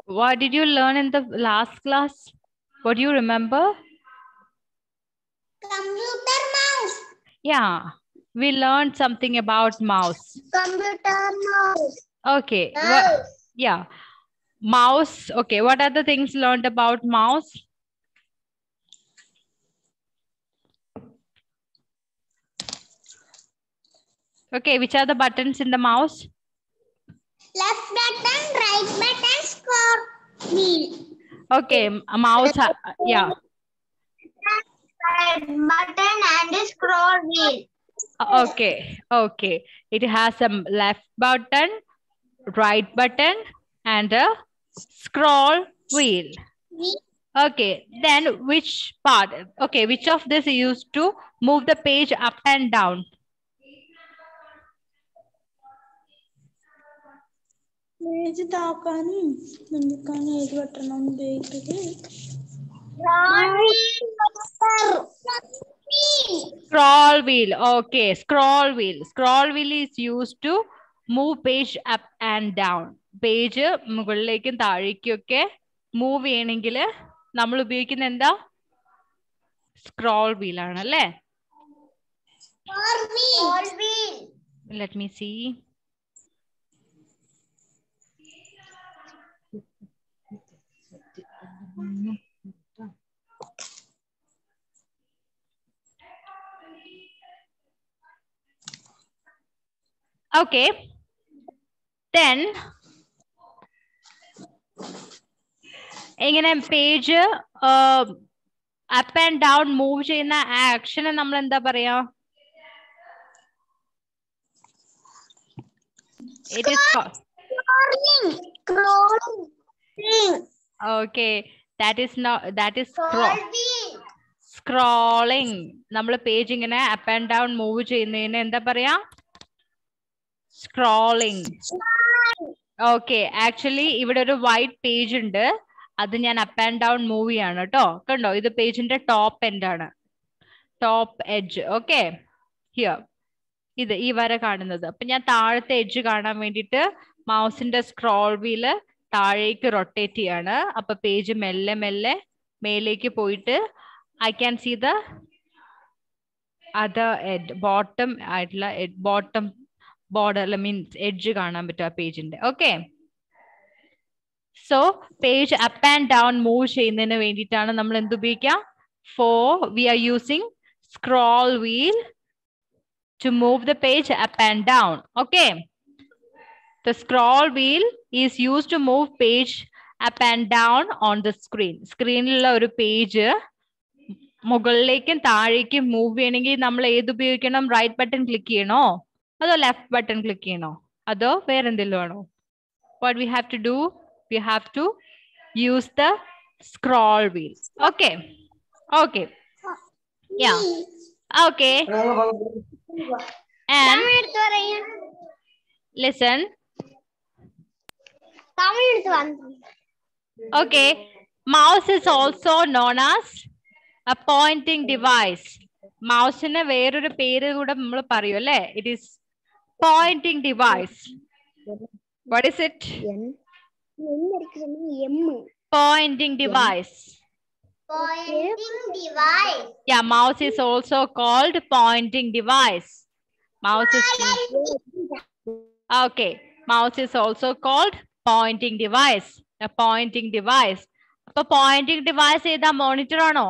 What did you learn in the last class? What do you remember? Computer mouse. Yeah, we learned something about mouse. Computer mouse. Okay. Mouse. Yeah. Mouse. Okay. What are the things learned about mouse? Okay. Which are the buttons in the mouse? Left button, right button, scroll wheel. Okay. A mouse. Yeah. Right button and scroll wheel. Okay. Okay. It has a left button, right button, and a scroll wheel. Okay. Then which part? Okay. Which of this is used to move the page up and down? Scroll wheel. Okay, scroll wheel. Scroll wheel is used to move page up and down. Page മുകളിലേക്കും താഴേക്കും ഒക്കെ move ചെയ്യണമെങ്കിൽ നമ്മൾ ഉപയോഗിക്കുന്ന എന്താ? Scroll wheel ആണ് അല്ലേ? Let me see. Okay. Then ഇങ്ങനെ page up and down move ചെയ്യുന്ന ആക്ഷനെ നമ്മൾ എന്താ പറയാ? It is Scrolling. Okay, that is scrolling. നമ്മൾ പേജ് ഇങ്ങനെ അപ്പ് ആൻഡ് ഡൗൺ മൂവ് ചെയ്യുന്നതിന് എന്താ പറയാ? Scrolling. Okay, actually ഇവിടെ ഒരു വൈറ്റ് പേജ് ഉണ്ട്. അത് ഞാൻ അപ്പ് ആൻഡ് ഡൗൺ മൂവ് ചെയ്യാണ് കേട്ടോ. കണ്ടോ, ഇത് പേജിന്റെ ടോപ്പ് എൻഡ് ആണ്. Top edge. ഓക്കെ, ഹിയർ ഇത് ഈ വര കാണുന്നത്. അപ്പൊ ഞാൻ താഴത്തെ എഡ്ജ് കാണാൻ വേണ്ടിയിട്ട് മൗസിന്റെ സ്ക്രോൾ വീല് താഴേക്ക് റൊട്ടേറ്റ് ചെയ്യാണ്. അപ്പൊ പേജ് മെല്ലെ മെല്ലെ മേലേക്ക് പോയിട്ട് I can see the other edge, bottom ആയിട്ടുള്ള ബോട്ടം ബോർഡർ മീൻസ് എഡ്ജ് കാണാൻ പറ്റും ആ പേജിന്റെ. Okay, so page up and down move ചെയ്യുന്നതിന് വേണ്ടിയിട്ടാണ് നമ്മൾ എന്ത് ഉപയോഗിക്കാം? We are using scroll wheel to move the page up and down. Okay, the scroll wheel is used to move page up and down on the screen. സ്ക്രീനിലുള്ള ഒരു page മുകളിലേക്കും താഴേക്കും move ചെയ്യണമെങ്കിൽ നമ്മൾ ഏത് ഉപയോഗിക്കണം? റൈറ്റ് ബട്ടൺ ക്ലിക്ക് ചെയ്യണോ അതോ left button click ചെയ്യണോ അതോ വേറെന്തെങ്കിലും ആണോ? What we have to do? We have to use the scroll wheel. Okay, okay, yeah, okay. And listen. Okay, mouse is also known as a pointing device. Mouse ine veroru peru kuda nammal parayu alle. It is pointing device. What is it? Pointing device. Pointing device. Yeah, mouse is also called pointing device. Mouse is okay. Mouse is also called pointing device. A pointing device. So pointing device is the monitor or no?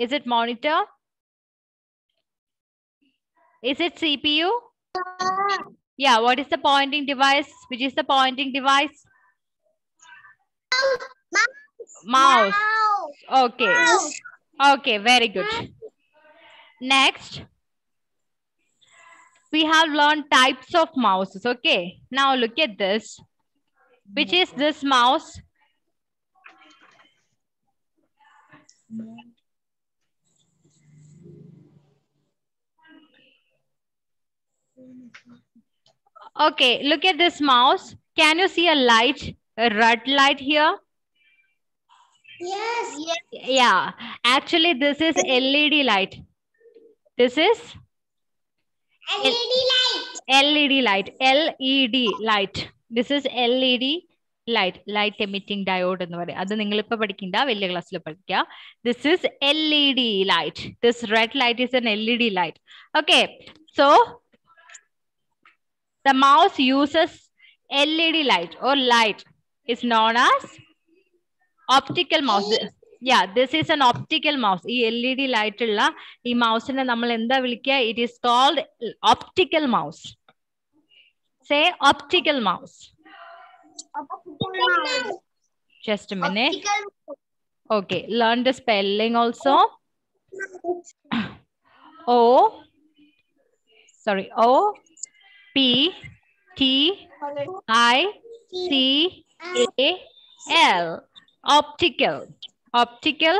Is it monitor? Is it CPU? Yeah, what is the pointing device? Which is the pointing device? Mouse. Okay. Okay, very good. Next, we have learned types of mouses. Okay, now look at this. Which is this mouse? Okay, look at this mouse. Can you see a light, a red light here? Yes. Yeah, actually this is LED light. This is LED light. LED light. LED light. This is LED light emitting diode എന്ന് പറയും. അത് നിങ്ങൾ ഇപ്പൊ പഠിക്കണ്ട, വലിയ ക്ലാസ്സിൽ പഠിക്കുക. This is LED light. This red light is an LED light. Okay, so the mouse uses LED light or light is known as optical mouse. Yeah, this is an optical mouse. ഈ LED light ഉള്ള ഈ മൗസിനെ നമ്മൾ എന്താ വിളിക്കുക? It is called optical mouse. Say optical mouse. Just a minute. Okay, learn the spelling also. O P T I C A L. Optical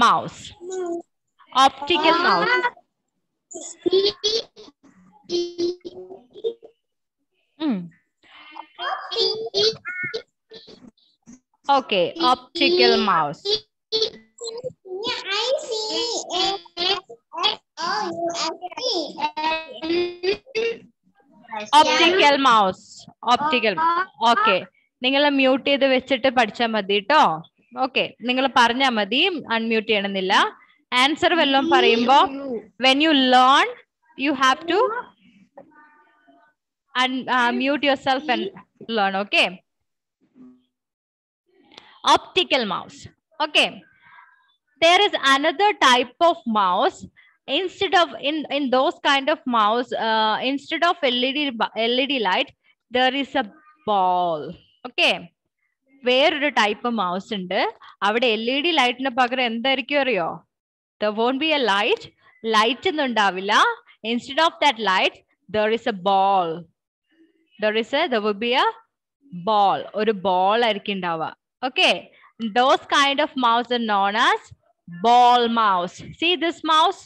mouse. Optical mouse. Okay, optical mouse. Optical mouse. Optical. Okay. നിങ്ങൾ mute ചെയ്ത് വെച്ചിട്ട് പഠിച്ചാൽ മതി കേട്ടോ. Okay, നിങ്ങൾ പറഞ്ഞാൽ മതി, unmute ചെയ്യണമെന്നില്ല. ആൻസർ വല്ലതും പറയുമ്പോ when you learn you have to mute yourself and learn. Okay, optical mouse. Okay, there is another type of mouse. Instead of in those kind of mouse, instead of LED light, there is a ball. Okay, വേറൊരു type mouse ഉണ്ട്. അവിടെ LED ലൈറ്റിന് പകരം എന്തായിരിക്കും അറിയോ? There won't be a light. Light ഒന്നും ഉണ്ടാവില്ല. Instead of that light, there is a ball. There will be a ball. ഒരു ball ആയിരിക്കും ഉണ്ടാവുക. Okay, those kind of mouse are known as ball mouse. See this mouse?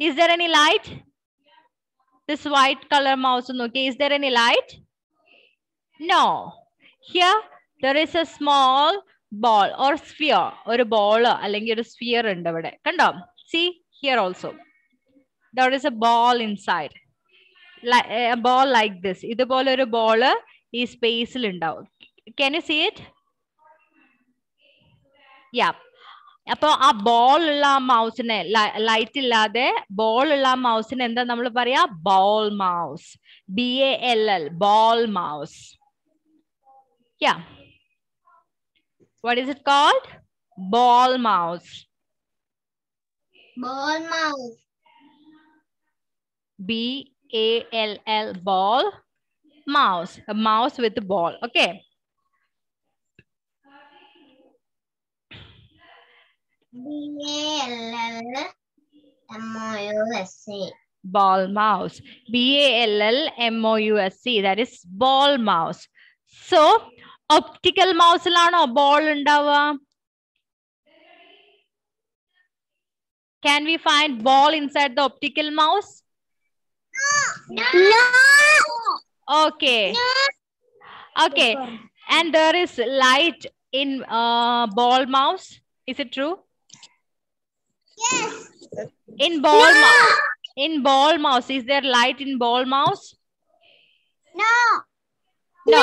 Is there any light? This white color mouse, okay, is there any light? No. Here there is a small ball or sphere. ഒരു ball അല്ലെങ്കിൽ ഒരു sphere ഉണ്ട് ഇവിടെ. കണ്ടോ? See here also. There is a ball inside. A ball like this. ഇതുപോലെ ഒരു ball ഈ സ്പേസിൽ ഉണ്ടാവും. Can you see it? Yeah. അപ്പൊ ആ ബോൾ ഉള്ള ആ മൗസിനെ, ലൈറ്റ് ഇല്ലാതെ ബോൾ ഉള്ള ആ മൗസിനെ എന്താ നമ്മൾ പറയാ? Ball mouse. BALL. Ball mouse. Yeah. What is it called? Ball mouse. Ball mouse. BALL. Ball mouse. A mouse with a ball. Okay. BALLMOUSE. Ball mouse. BALLMOUSE. That is ball mouse. So, optical mouse ലാണോ ball ഉണ്ടാവുക? Can we find ball inside the optical mouse? No. Okay. Okay. And there is light in ball mouse. Is it true? Yes. In ball mouse. In ball mouse, is there light in ball mouse? No. No.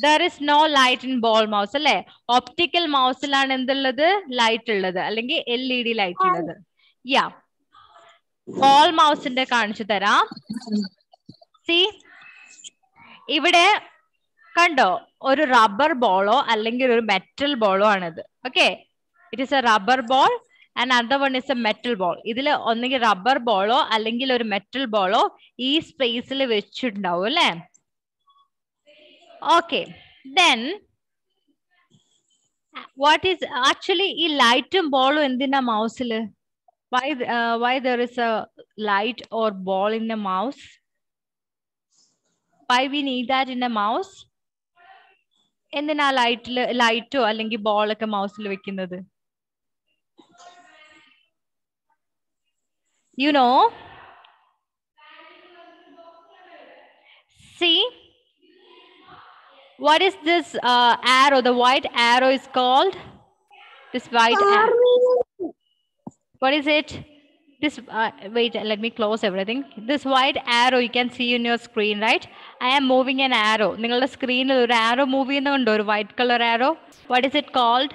There is no light in ball mouse. അല്ലേ? Optical mouse ലാണ് എന്തുള്ളത്? Light ഉള്ളത്. അല്ലെങ്കിൽ LED light ഉള്ളത്. Yeah. Ball mouse ന്റെ കാണിച്ചു തരാം. See? ഇവിടെ കണ്ടോ? ഒരു റബ്ബർ ബോളോ അല്ലെങ്കിൽ ഒരു മെറ്റൽ ബോളോ ആണിത്. Okay, it is A rubber ball and other one is A metal ball. ഇതിൽ ഒന്നെങ്കിൽ റബ്ബർ ബോളോ അല്ലെങ്കിൽ ഒരു മെറ്റൽ ബോളോ ഈ സ്പേസിൽ വെച്ചിട്ടുണ്ടാവും അല്ലേ? Okay, then what is actually ഈ ലൈറ്റും ബോളും എന്തിനാ മൗസിൽ? why there is a light or ball in a mouse? Why we need that in a mouse? എന്തിനാ ലൈറ്റോ അല്ലെങ്കിൽ ബോളൊക്കെ മൗസിൽ വെക്കുന്നത്? You know? See? What is this arrow? The white arrow is called? This white arrow. What is it? This, wait, let me close everything. This white arrow you can see in your screen, right? I am moving an arrow. നിങ്ങളുടെ സ്ക്രീനിൽ ഒരു arrow move ചെയ്യുന്നുണ്ടോ? ഒരു white color arrow. What is it called?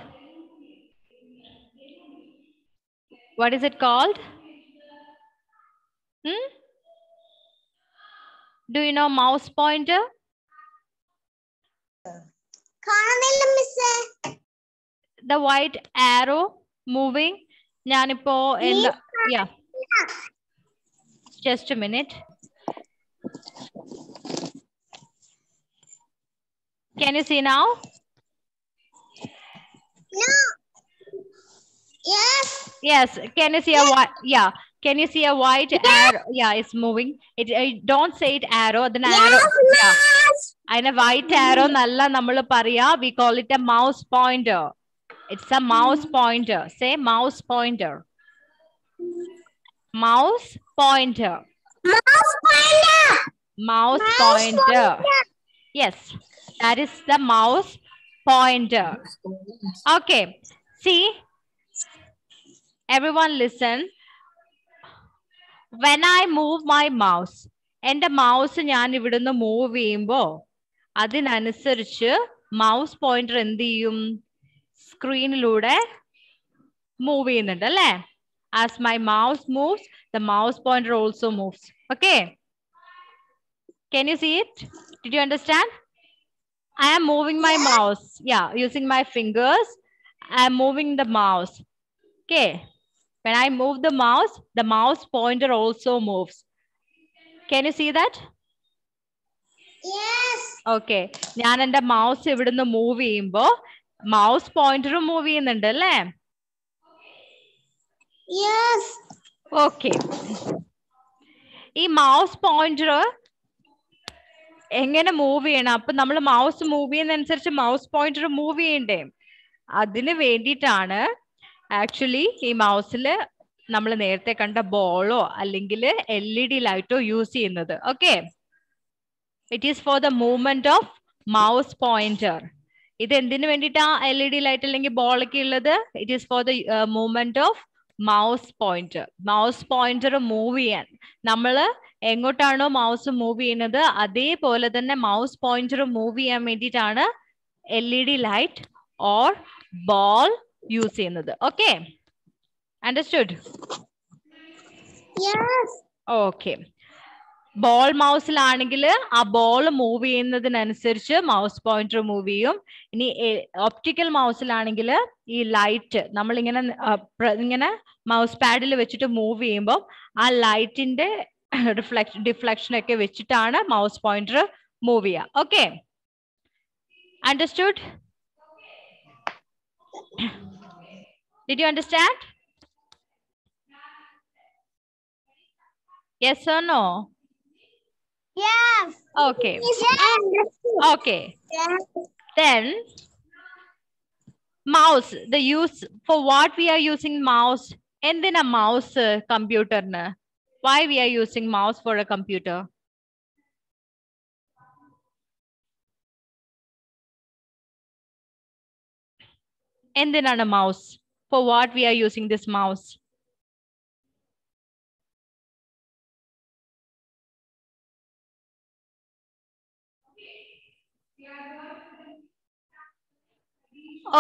What is it called? Do you know mouse pointer? The white arrow moving. ഞാനിപ്പോ yeah. Just a minute. Can you see now? No. Yes. Yes. Can you see a white? Yeah. Can you see a white arrow? Yeah, it's moving. Don't say it arrow. Then arrow. Yeah. And a white arrow. Nalla nammal pariya. We call it a mouse pointer. It's a mouse pointer. Say mouse pointer. Mouse pointer. Mouse pointer. Mouse pointer. Yes, that is the mouse pointer. Okay. See, everyone listen. When I move my mouse, and the mouse njan ividunnu move cheyumbo adinanusarichu mouse pointer endu cheyum screenilode move cheyyunnundu alle. As my mouse moves, the mouse pointer also moves. Okay. Can you see it? Did you understand? I am moving my mouse. Yeah, using my fingers. I am moving the mouse. Okay. When I move the mouse pointer also moves. Can you see that? Yes. Okay. ഞാൻ എൻ്റെ mouse ഇവിടുന്ന് move ചെയ്യുമ്പോൾ mouse pointer move ചെയ്യുന്നുണ്ട് അല്ലേ? Yes. Okay. ഈ mouse pointer എങ്ങനെ move ചെയ്യണം? അപ്പൊ നമ്മൾ മൗസ് മൂവ് ചെയ്യുന്നതനുസരിച്ച് മൗസ് പോയിന്റർ മൂവ് ചെയ്യണ്ടേ? അതിന് വേണ്ടിയിട്ടാണ് ആക്ച്വലി ഈ മൗസിൽ നമ്മൾ നേരത്തെ കണ്ട ബോളോ അല്ലെങ്കിൽ LED ലൈറ്റോ യൂസ് ചെയ്യുന്നത്. Okay, it is for the movement of mouse pointer. ഇത് എന്തിനു വേണ്ടിയിട്ടാ LED ലൈറ്റ് അല്ലെങ്കിൽ ബോളൊക്കെ ഉള്ളത്? It is for the movement of mouse pointer. Mouse pointer move ചെയ്യാൻ നമ്മൾ എങ്ങോട്ടാണോ മൗസ് മൂവ് ചെയ്യുന്നത് അതേപോലെ തന്നെ മൗസ് പോയിന്റർ മൂവ് ചെയ്യാൻ വേണ്ടിയിട്ടാണ് LED light or ball use ചെയ്യുന്നത്. Okay, understood? ഓക്കെ. ബോൾ മൗസിലാണെങ്കിൽ ആ ബോൾ മൂവ് ചെയ്യുന്നതിനനുസരിച്ച് മൗസ് പോയിന്റർ മൂവ് ചെയ്യും. ഇനി ഒപ്റ്റിക്കൽ മൗസിലാണെങ്കിൽ ഈ ലൈറ്റ് നമ്മളിങ്ങനെ ഇങ്ങനെ മൗസ് പാഡിൽ വെച്ചിട്ട് മൂവ് ചെയ്യുമ്പോൾ ആ ലൈറ്റിന്റെ ഡിഫ്ലക്ഷൻ ഒക്കെ വെച്ചിട്ടാണ് മൗസ് പോയിന്റർ മൂവ് ചെയ്യുക. Okay, understood? Did you understand? Yes or no? Yes. Okay. Yes. Okay. Yes. Then mouse, the use for what we are using mouse. Endina mouse computer na. Why we are using mouse for a computer? Endina mouse. For what we are using this mouse?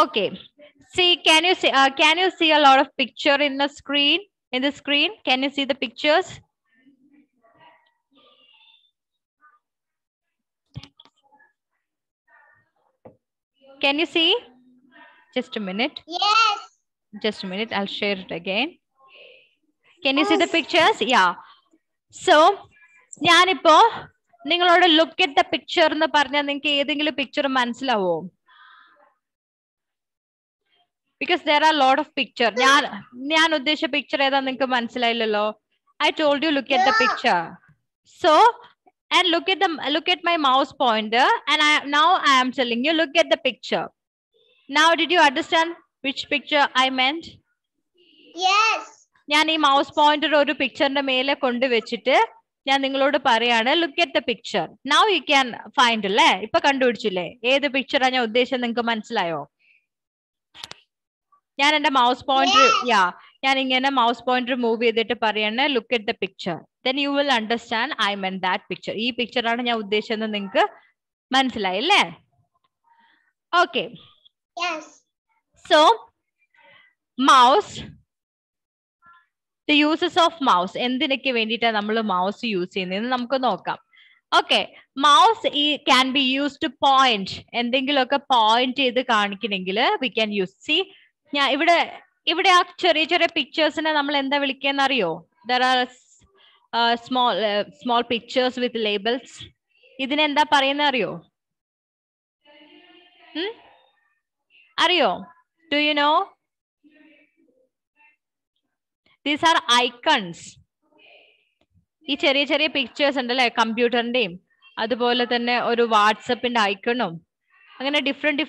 Okay. See, can you see a lot of picture in the screen? In the screen, can you see the pictures? Can you see? Just a minute. Yes. Just a minute. I'll share it again. Can you see the pictures? Yeah. So, ഞാനിപ്പോ നിങ്ങളോട് look at the picture എന്ന് പറഞ്ഞാൽ നിങ്ങൾക്ക് ഏതെങ്കിലും picture മനസ്സിലാവോ? Because there are a lot of picture. ഞാൻ ഉദ്ദേശിച്ച picture ഏതാ നിങ്ങൾക്ക് മനസ്സിലായില്ലല്ലോ? I told you look at the picture. So, and look at my mouse pointer, and now I am telling you look at the picture. Now did you understand which picture I meant? Yes. ഞാൻ ഈ mouse pointer ഒരു pictureന്റെ മേലെ കൊണ്ടുവച്ചിട്ട് ഞാൻ നിങ്ങളോട് പറയാണ് look at the picture. Now you can find അല്ലേ? ഇപ്പൊ കണ്ടുപിടിച്ചില്ലേ ഏത് പിക്ചറാ ഞാൻ ഉദ്ദേശിച്ചത്? നിങ്ങൾക്ക് മനസ്സിലായോ? ഞാൻ എന്റെ മൗസ് പോയിന്റർ ഞാൻ ഇങ്ങനെ മൗസ് പോയിന്റർ മൂവ് ചെയ്തിട്ട് പറയണേ look at the picture, then you will understand I men that picture. ഈ പിക്ചറാണ് ഞാൻ ഉദ്ദേശിച്ചത് നിങ്ങൾക്ക് മനസ്സിലായി അല്ലേ? Okay. Yes. So mouse, the uses of mouse, എന്തിനൊക്കെ വേണ്ടിയിട്ടാണ് നമ്മൾ മൗസ് യൂസ് ചെയ്യുന്നതെന്ന് നമുക്ക് നോക്കാം. Okay, mouse can be use two point, എന്തെങ്കിലുമൊക്കെ പോയിന്റ് ചെയ്ത് കാണിക്കണമെങ്കിൽ വി ക്യാൻ യൂസ്. സി, ഞാൻ ഇവിടെ ആ ചെറിയ ചെറിയ പിക്ചേഴ്സിനെ നമ്മൾ എന്താ വിളിക്കാന്ന് അറിയോ? There are small pictures with labels. ഇതിനെന്താ പറയുന്ന അറിയോ? അറിയോ? Do you know? These are icons. ഈ ചെറിയ ചെറിയ പിക്ചേഴ്സ് ഉണ്ടല്ലേ, കമ്പ്യൂട്ടറിന്റെയും അതുപോലെ തന്നെ ഒരു വാട്സപ്പിന്റെ ഐക്കണും, അങ്ങനെ ഡിഫറെന്റ്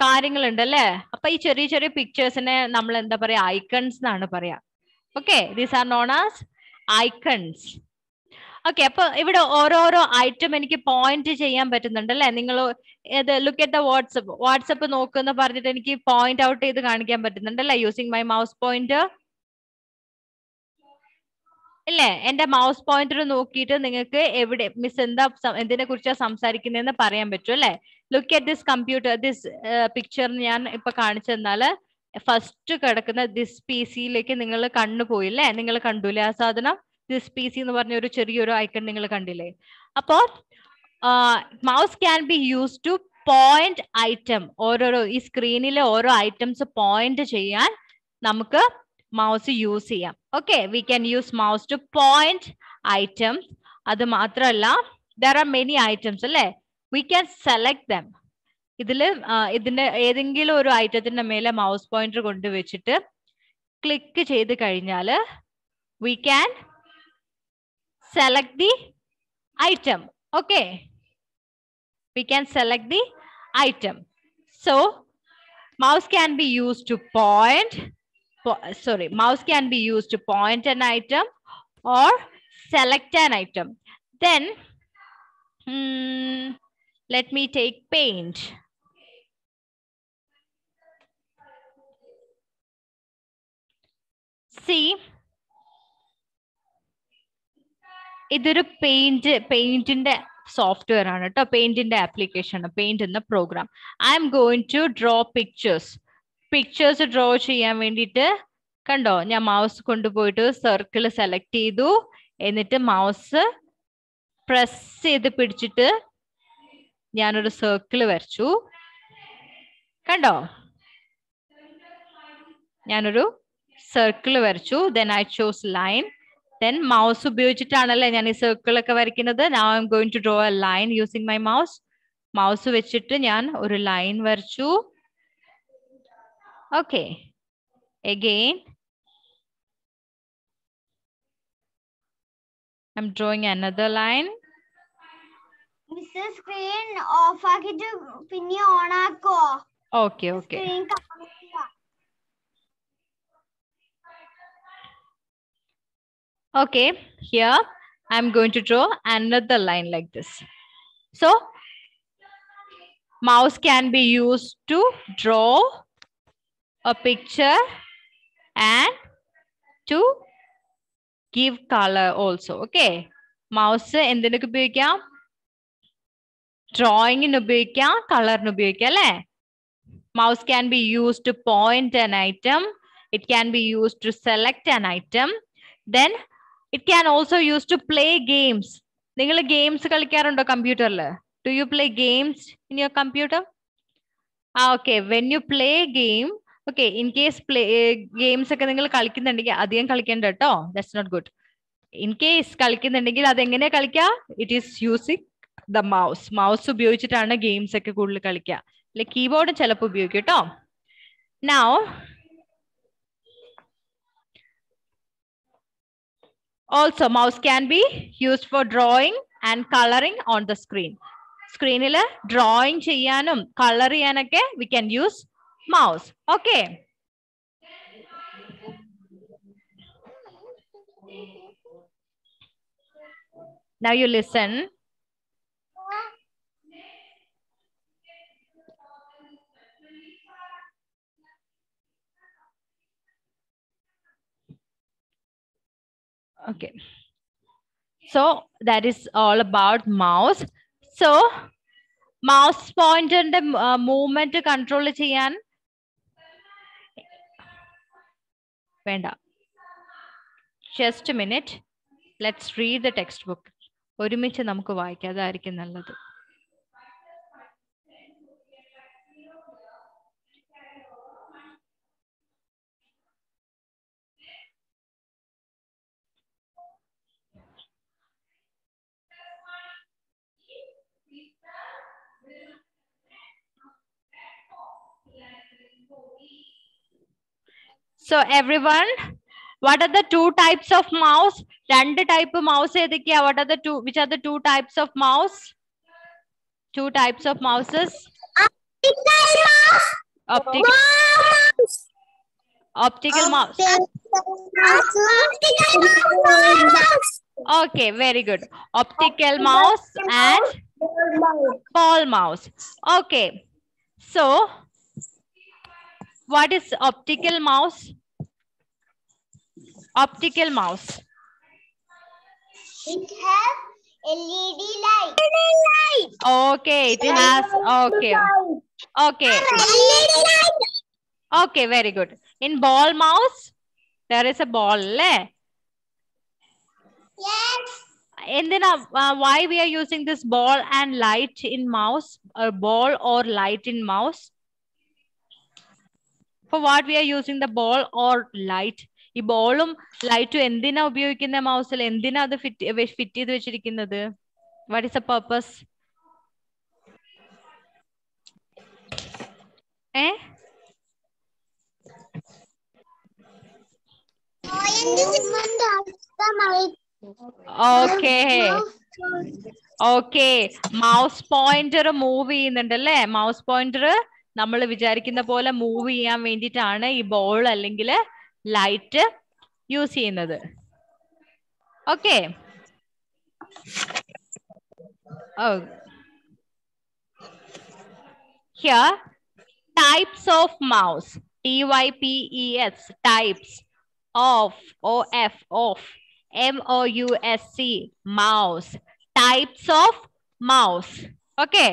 കാര്യങ്ങളുണ്ട് അല്ലേ? അപ്പൊ ഈ ചെറിയ ചെറിയ പിക്ചേഴ്സിനെ നമ്മൾ എന്താ പറയാ? ഐക്കൺസ് എന്നാണ് പറയാ. Okay, these are known as icons. Okay, അപ്പൊ ഇവിടെ ഓരോരോ ഐറ്റം എനിക്ക് പോയിന്റ് ചെയ്യാൻ പറ്റുന്നുണ്ട് അല്ലെ? നിങ്ങൾ ലുക്ക് അറ്റ് ദ വാട്സപ്പ് നോക്കുന്ന പറഞ്ഞിട്ട് എനിക്ക് പോയിന്റ് ഔട്ട് ചെയ്ത് കാണിക്കാൻ പറ്റുന്നുണ്ട് അല്ലെ? യൂസിങ് മൈ മൗസ് പോയിന്റർ ഇല്ലേ? എന്റെ മൗസ് പോയിന്റർ നോക്കിയിട്ട് നിങ്ങൾക്ക് എവിടെ മിസ് എന്തിനെ കുറിച്ചാണ് സംസാരിക്കുന്നതെന്ന് പറയാൻ പറ്റും അല്ലെ? Look at this computer, this picture ഞാൻ ഇപ്പൊ കാണിച്ചു തന്നാല് ഫസ്റ്റ് കിടക്കുന്ന ദിസ് പി സിയിലേക്ക് നിങ്ങൾ കണ്ണു പോയില്ലേ? നിങ്ങൾ കണ്ടൂലേ ആ സാധനം? ദിസ് പി സി എന്ന് പറഞ്ഞ ഒരു ചെറിയൊരു ഐക്കൺ നിങ്ങൾ കണ്ടില്ലേ? അപ്പോ mouse can be use two point item. ഓരോരോ ഈ സ്ക്രീനിലെ ഓരോ ഐറ്റംസ് പോയിന്റ് ചെയ്യാൻ നമുക്ക് മൗസ് യൂസ് ചെയ്യാം. Okay, we can use mouse two point item. അത് മാത്രമല്ല, ദർ ആർ മെനി ഐറ്റംസ് അല്ലേ? We can select dum. ഇതിന്റെ ഏതെങ്കിലും ഒരു ഐറ്റത്തിന്റെ മേലെ മൗസ് പോയിന്റർ കൊണ്ടുവച്ചിട്ട് ക്ലിക്ക് ചെയ്ത് കഴിഞ്ഞാൽ we can select the item. Okay, we can select the item. So mouse can be used to mouse can be used to point an item or select an item. Then let me take paint. See, ഇതൊരു പെയിന്റിന്റെ software ആണ് കേട്ടോ. പെയിന്റിന്റെ application, paint എന്ന program. I am going to draw pictures draw ചെയ്യാൻ വേണ്ടിയിട്ട് കണ്ടോ, ഞാൻ mouse കൊണ്ടുപോയിട്ട് സർക്കിൾ സെലക്ട് ചെയ്തു, എന്നിട്ട് മൗസ് പ്രസ് ചെയ്ത് പിടിച്ചിട്ട് ഞാനൊരു സർക്കിൾ വരച്ചു. കണ്ടോ, ഞാനൊരു സർക്കിൾ വരച്ചു. Then I chose line. Then mouse ഉപയോഗിച്ചിട്ടാണല്ലേ ഞാൻ ഈ സർക്കിൾ ഒക്കെ വരയ്ക്കുന്നത്. Now I'm going to draw a line using my mouse. Mouse വെച്ചിട്ട് ഞാൻ ഒരു ലൈൻ വരച്ചു. Okay, again I'm drawing another line. Mrs. Screen off ആക്കിട്ട് പിന്നെ on ആക്കോ? Okay. Okay, here I'm going to draw another line like this. So mouse can be used to draw a picture and to give color also. Okay, mouse എന്തിനൊക്കെ ഉപയോഗിക്കാം? ഡ്രോയിങ്ങിന് ഉപയോഗിക്കാം, കളറിന് ഉപയോഗിക്കാം അല്ലേ? Mouse can be used to point an item. It can be used to select an item. Then it can also use to play games. നിങ്ങൾ games കളിക്കാറുണ്ടോ കമ്പ്യൂട്ടറിൽ? Do you play games in your computer? Okay, when you play game, okay, in case games ഒക്കെ നിങ്ങൾ കളിക്കുന്നുണ്ടെങ്കിൽ അധികം കളിക്കണ്ട കേട്ടോ. That's not good. In case കളിക്കുന്നുണ്ടെങ്കിൽ അതെങ്ങനെയാ കളിക്കുക? It is using the mouse. Mouse ഉപയോഗിച്ചിട്ടാണ് ഗെയിംസ് ഒക്കെ കൂടുതൽ കളിക്കുക. അല്ലെ കീബോർഡ് ചിലപ്പോൾ ഉപയോഗിക്കും കേട്ടോ. Now also mouse can be used for drawing and coloring on the screen. സ്ക്രീനിൽ ഡ്രോയിങ് ചെയ്യാനും കളർ ചെയ്യാനൊക്കെ we can use mouse. Okay. Now you listen. Okay. So that is all about mouse. So mouse pointer movement control cheyan venda. Just a minute. Let's read the textbook. ഒരുമിച്ച് നമുക്ക് വായിക്കാം, അതായിരിക്കും നല്ലത്. So everyone, what are the two types of mouse? രണ്ട് type mouse ഏതൊക്കെയാ? What are the two? Which are the two types of mouse? Two types of mouses. Optical mouse. Okay, very good. Optical mouse and ball mouse. Okay. So what is optical mouse? Optical mouse. It has LED light. Okay, it has, okay. Okay. Okay, very good. In ball mouse, there is a ball, le? Yes. Why we are using this ball and light in mouse, or ball or light in mouse? For what we are using the ball or light? ഈ ബോളും ലൈറ്റും എന്തിനാ ഉപയോഗിക്കുന്ന മൗസിൽ? എന്തിനാ അത് fit ചെയ്ത് വെച്ചിരിക്കുന്നത്? What is the purpose? Okay, mouse pointer move ചെയ്യുന്നുണ്ട് അല്ലേ? മൗസ് പോയിന്റർ നമ്മൾ വിചാരിക്കുന്ന പോലെ മൂവ് ചെയ്യാൻ വേണ്ടിയിട്ടാണ് ഈ ബോൾ അല്ലെങ്കിൽ ലൈറ്റ് യൂസ് ചെയ്യുന്നത്. Okay. Here, types of mouse. TYPES, types. Of, OF, MOUSE, mouse. Types of mouse. Okay.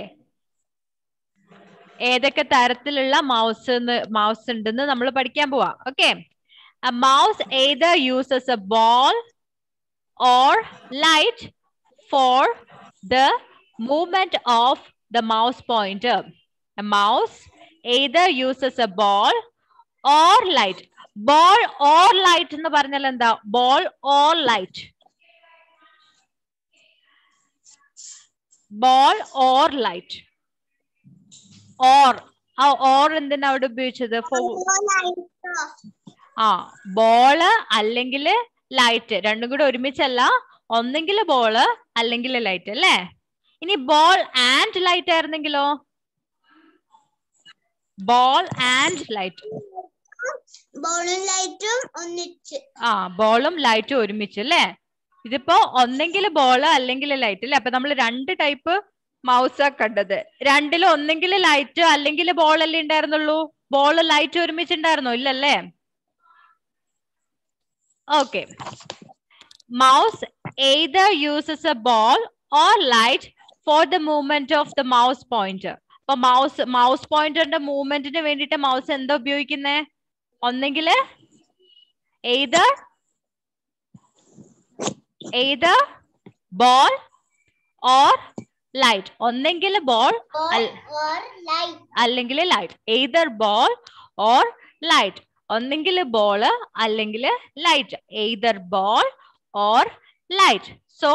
ഏതൊക്കെ തരത്തിലുള്ള മൗസ് ഉണ്ടെന്ന് നമ്മൾ പഠിക്കാൻ പോവാ. Okay. A mouse either uses a ball or light for the movement of the mouse pointer. A mouse either uses a ball or light. Ball or light എന്ന് പറഞ്ഞാൽ എന്താ? Ball or light. Ball or light. Or എന്തിനാ അവിടെ ഉപയോഗിച്ചത്? Ball അല്ലെങ്കിൽ light, രണ്ടും കൂടെ ഒരുമിച്ചല്ല, ഒന്നെങ്കിൽ ബോള് അല്ലെങ്കിൽ ലൈറ്റ് അല്ലേ? ഇനി ബോൾ ആൻഡ് ലൈറ്റ് ആയിരുന്നെങ്കിലോ? Ball and light. ബോളും ലൈറ്റും ഒന്നിച്ച്. ബോളും ലൈറ്റും ഒരുമിച്ച് അല്ലേ? ഇതിപ്പോ ഒന്നെങ്കിൽ ബോള് അല്ലെങ്കിൽ ലൈറ്റ് അല്ലേ? അപ്പൊ നമ്മൾ രണ്ട് ടൈപ്പ് മൗസാ കണ്ടത്. രണ്ടിലും ഒന്നെങ്കിൽ ലൈറ്റ് അല്ലെങ്കിൽ ബോൾ അല്ലേ ഉണ്ടായിരുന്നുള്ളൂ? ബോള് ലൈറ്റ് ഒരുമിച്ചുണ്ടായിരുന്നോ? ഇല്ലല്ലേ? Okay. Mouse either uses a ball or light for the movement of the mouse pointer. അപ്പൊ മൗസ് പോയിന്ററിന്റെ മൂവ്മെന്റിന് വേണ്ടിയിട്ട് മൗസ് എന്താ ഉപയോഗിക്കുന്നേ? ഒന്നെങ്കിൽ either ball or light. ഒന്നെങ്കിൽ ബോൾ അല്ലെങ്കിൽ light. either ball or light. ഒന്നെങ്കിൽ ബോള് അല്ലെങ്കിൽ light. either ball or light. So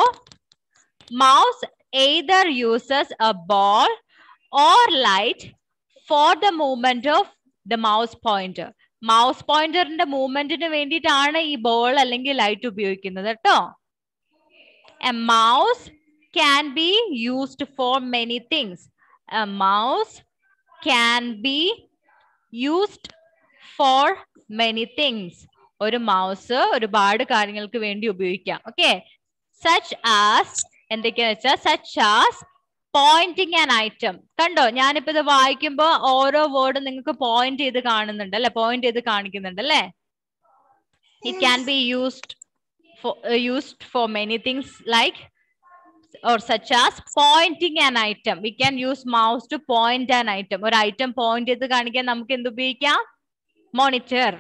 mouse either uses a ball or light for the movement of the mouse pointer. Mouse പോയിന്ററിന്റെ മൂവ്മെന്റിന് വേണ്ടിയിട്ടാണ് ഈ ball അല്ലെങ്കിൽ light ഉപയോഗിക്കുന്നത് കേട്ടോ. A mouse can be used for many things. A mouse can be used for many things. ഒരു mouse ഒരുപാട് കാര്യങ്ങൾക്ക് വേണ്ടി ഉപയോഗിക്കാം. ഓക്കെ. such as എന്തൊക്കെയാന്ന് വെച്ചാൽ such as pointing an item. കണ്ടോ, ഞാനിപ്പോ ഇത് വായിക്കുമ്പോ ഓരോ വേർഡും നിങ്ങൾക്ക് പോയിന്റ് ചെയ്ത് കാണുന്നുണ്ട് അല്ലെ? പോയിന്റ് ചെയ്ത് കാണിക്കുന്നുണ്ട് അല്ലെ? It can be used used for many things like or such as pointing an item. We can use mouse to point an item. Or item point ചെയ്ത് കാണിക്കാൻ നമുക്ക് എന്ത് ഉപയോഗിക്കാം? Monitor.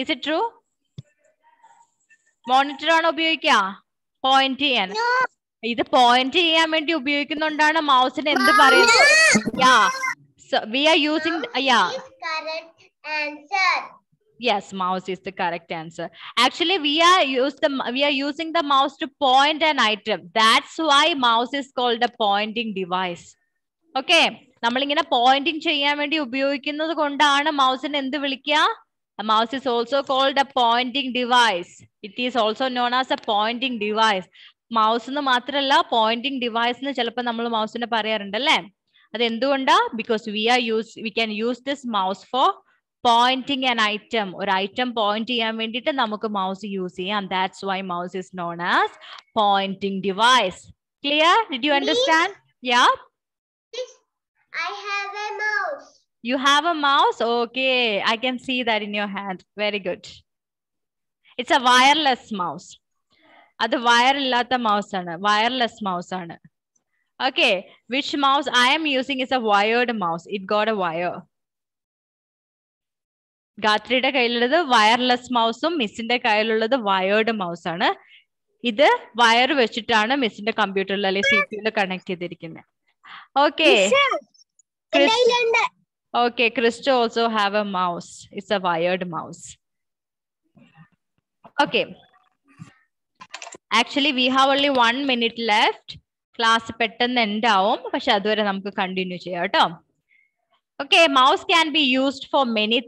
Is it true? Monitor ആണോ ഉപയോഗിക്കുക? Point ചെയ്യാൻ. ഇത് point ചെയ്യാൻ വേണ്ടി ഉപയോഗിക്കുന്നോണ്ടാണ് മൗസിന് എന്ത് പറയുന്നത്? Yeah. So we are using yeah. Correct answer. Yes, mouse is the correct answer. Actually, we are using the mouse to point an item. That's why mouse is called a pointing device. Okay. നമ്മളിങ്ങനെ pointing ചെയ്യാൻ വേണ്ടി ഉപയോഗിക്കുന്നത് കൊണ്ടാണ് മൗസിനെ എന്ത് വിളിക്കുക? A mouse is also called a pointing device. It is also known as a pointing device. Mouse എന്ന് മാത്രമല്ല pointing device എന്ന് ചിലപ്പോൾ നമ്മൾ മൗസിനെ പറയാറുണ്ട് അല്ലേ? അത് എന്തുകൊണ്ടാ? Because we can use this mouse for pointing an item. Or item point ചെയ്യാൻ വേണ്ടിയിട്ട് നമുക്ക് mouse use ചെയ്യാം. That's why mouse is known as pointing device. Clear? Did you understand? Yeah. I have a mouse. You have a mouse? Okay. I can see that in your hand. Very good. It's a wireless mouse. അത് wire ഇല്ലാത്ത mouse ആണ്. Wireless mouse ആണ്. Okay. Which mouse I am using is a wired mouse. It got a wire. ഗാത്രിയുടെ കയ്യിലുള്ളത് wireless മൗസും മിസ്സിന്റെ കയ്യിലുള്ളത് wired mouse ആണ്. ഇത് wire വെച്ചിട്ടാണ് മിസ്സിന്റെ കമ്പ്യൂട്ടറിൽ അല്ലെങ്കിൽ CPU കണക്ട് ചെയ്തിരിക്കുന്നത്. Okay okay Christo also have a mouse. It's a wired mouse. Okay actually we have only 1 minute left. Class പെട്ടെന്ന് end ആവും, പക്ഷെ അതുവരെ നമുക്ക് കണ്ടിന്യൂ ചെയ്യാം കേട്ടോ. Okay, mouse can be used for many